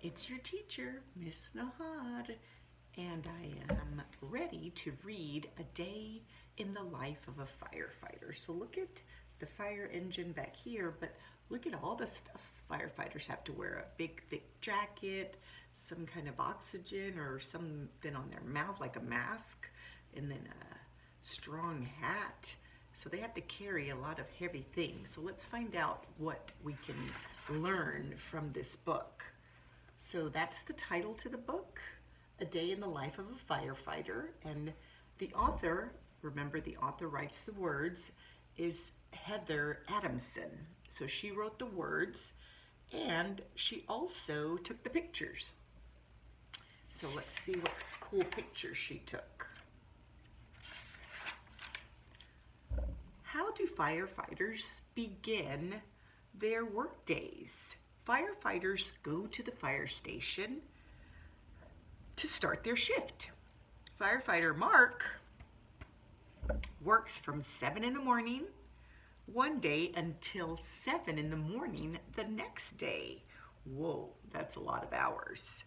It's your teacher, Miss Nahad, and I am ready to read A Day in the Life of a Firefighter. So look at the fire engine back here, but look at all the stuff firefighters have to wear. A big thick jacket, some kind of oxygen or something on their mouth like a mask, and then a strong hat. So they have to carry a lot of heavy things. So let's find out what we can learn from this book. So that's the title to the book, A Day in the Life of a Firefighter. And the author, remember the author writes the words, is Heather Adamson. So she wrote the words and she also took the pictures. So let's see what cool pictures she took. How do firefighters begin their work days? Firefighters go to the fire station to start their shift. Firefighter Mark works from 7 in the morning one day until 7 in the morning the next day. Whoa, that's a lot of hours.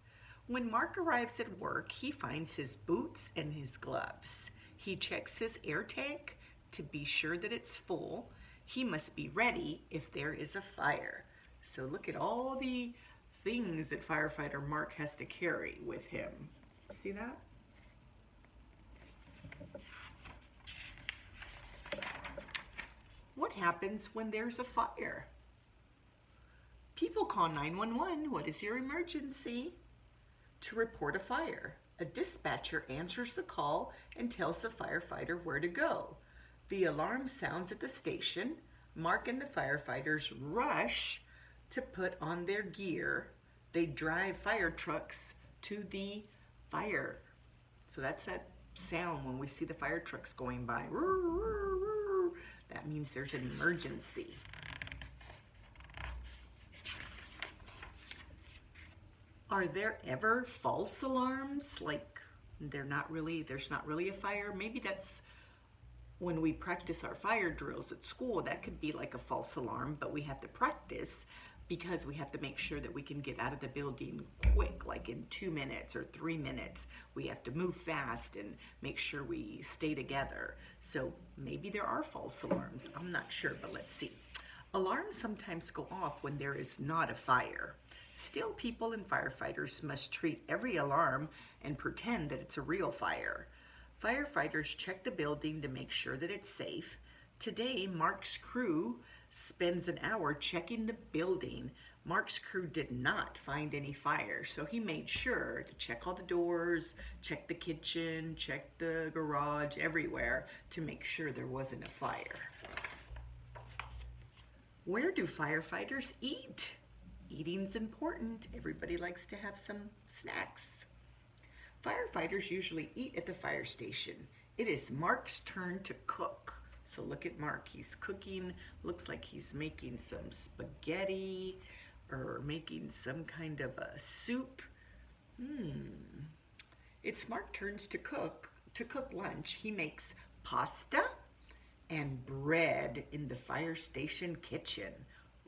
When Mark arrives at work, he finds his boots and his gloves. He checks his air tank to be sure that it's full. He must be ready if there is a fire. So look at all the things that firefighter Mark has to carry with him. See that? What happens when there's a fire? People call 911. What is your emergency? To report a fire. A dispatcher answers the call and tells the firefighter where to go. The alarm sounds at the station. Mark and the firefighters rush to put on their gear. They drive fire trucks to the fire. So that's that sound when we see the fire trucks going by. That means there's an emergency. Are there ever false alarms? Like there's not really a fire? Maybe that's when we practice our fire drills at school. That could be like a false alarm, but we have to practice because we have to make sure that we can get out of the building quick, like in 2 minutes or 3 minutes. We have to move fast and make sure we stay together. So maybe there are false alarms. I'm not sure, but let's see. Alarms sometimes go off when there is not a fire. Still, people and firefighters must treat every alarm and pretend that it's a real fire. Firefighters check the building to make sure that it's safe. Today, Mark's crew spends an hour checking the building. Mark's crew did not find any fire, so he made sure to check all the doors, check the kitchen, check the garage, everywhere to make sure there wasn't a fire. Where do firefighters eat? Eating's important. Everybody likes to have some snacks. Firefighters usually eat at the fire station. It is Mark's turn to cook. So look at Mark, he's cooking. Looks like he's making some spaghetti or making some kind of a soup. It's Mark's turn to cook lunch. He makes pasta and bread in the fire station kitchen.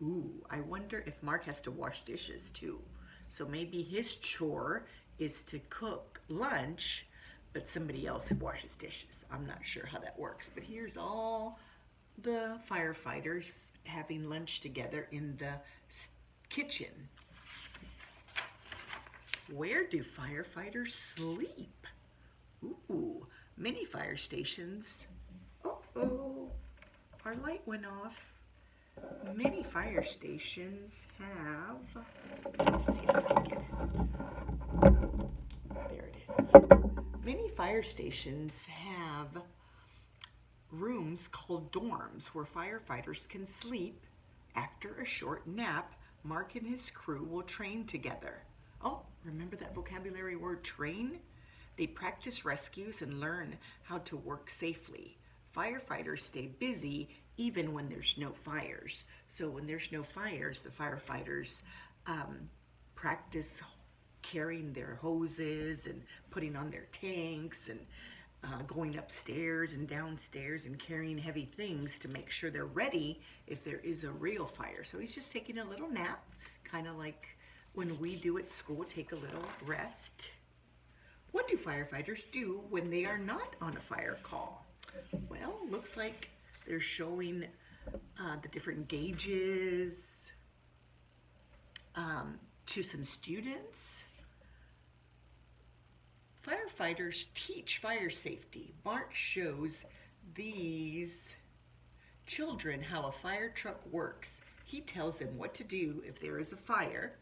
Ooh, I wonder if Mark has to wash dishes too. So maybe his chore is to cook lunch, but somebody else washes dishes. I'm not sure how that works, but here's all the firefighters having lunch together in the kitchen. Where do firefighters sleep? Ooh, many fire stations. Our light went off. Many fire stations have, let's see if I can get it. There it is. Many fire stations have rooms called dorms where firefighters can sleep. After a short nap, Mark and his crew will train together. Oh, remember that vocabulary word, train? They practice rescues and learn how to work safely. Firefighters stay busy even when there's no fires. So when there's no fires, the firefighters practice carrying their hoses and putting on their tanks and going upstairs and downstairs and carrying heavy things to make sure they're ready if there is a real fire. So he's just taking a little nap, kind of like when we do at school, take a little rest. What do firefighters do when they are not on a fire call? Well, looks like they're showing the different gauges to some students. Firefighters teach fire safety. Mark shows these children how a fire truck works. He tells them what to do if there is a fire.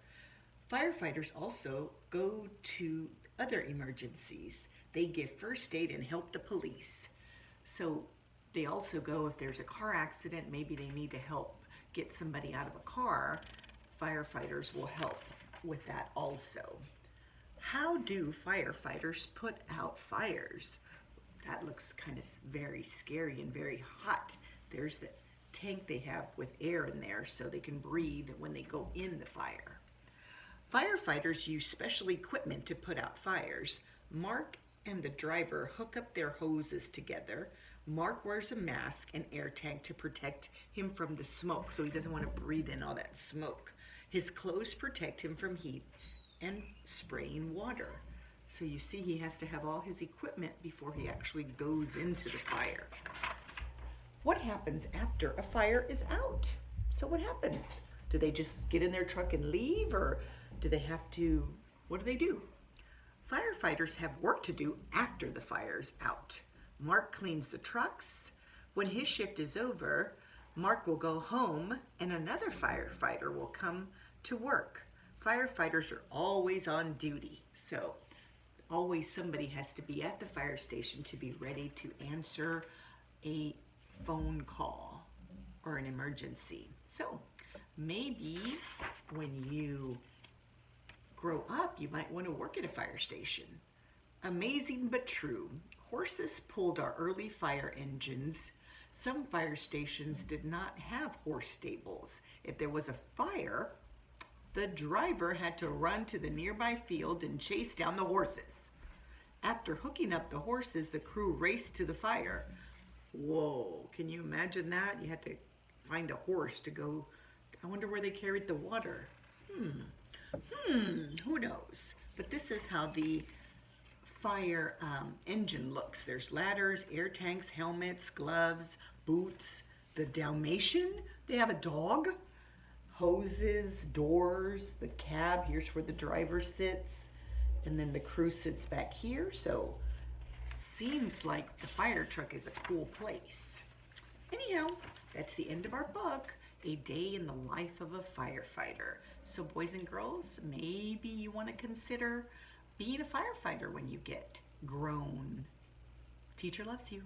Firefighters also go to other emergencies. They give first aid and help the police. So they also go if there's a car accident, maybe they need to help get somebody out of a car. Firefighters will help with that also. How do firefighters put out fires? That looks kind of very scary and very hot. There's the tank they have with air in there so they can breathe when they go in the fire. Firefighters use special equipment to put out fires. Mark and the driver hook up their hoses together. Mark wears a mask and air tank to protect him from the smoke, so he doesn't want to breathe in all that smoke. His clothes protect him from heat and spraying water. So you see he has to have all his equipment before he actually goes into the fire. What happens after a fire is out? So what happens? Do they just get in their truck and leave, or do they have to, what do they do? Firefighters have work to do after the fire's out. Mark cleans the trucks. When his shift is over, Mark will go home and another firefighter will come to work. Firefighters are always on duty, so always somebody has to be at the fire station to be ready to answer a phone call or an emergency. So maybe when you grow up, you might want to work at a fire station. Amazing but true. Horses pulled our early fire engines. Some fire stations did not have horse stables. If there was a fire, the driver had to run to the nearby field and chase down the horses. After hooking up the horses, the crew raced to the fire. Whoa, can you imagine that? You had to find a horse to go. I wonder where they carried the water. Who knows? But this is how the fire engine looks. There's ladders, air tanks, helmets, gloves, boots. The Dalmatian, they have a dog. Hoses, doors, the cab, here's where the driver sits. And then the crew sits back here. So seems like the fire truck is a cool place. Anyhow, that's the end of our book, A Day in the Life of a Firefighter. So boys and girls, maybe you want to consider being a firefighter when you get grown. Teacher loves you.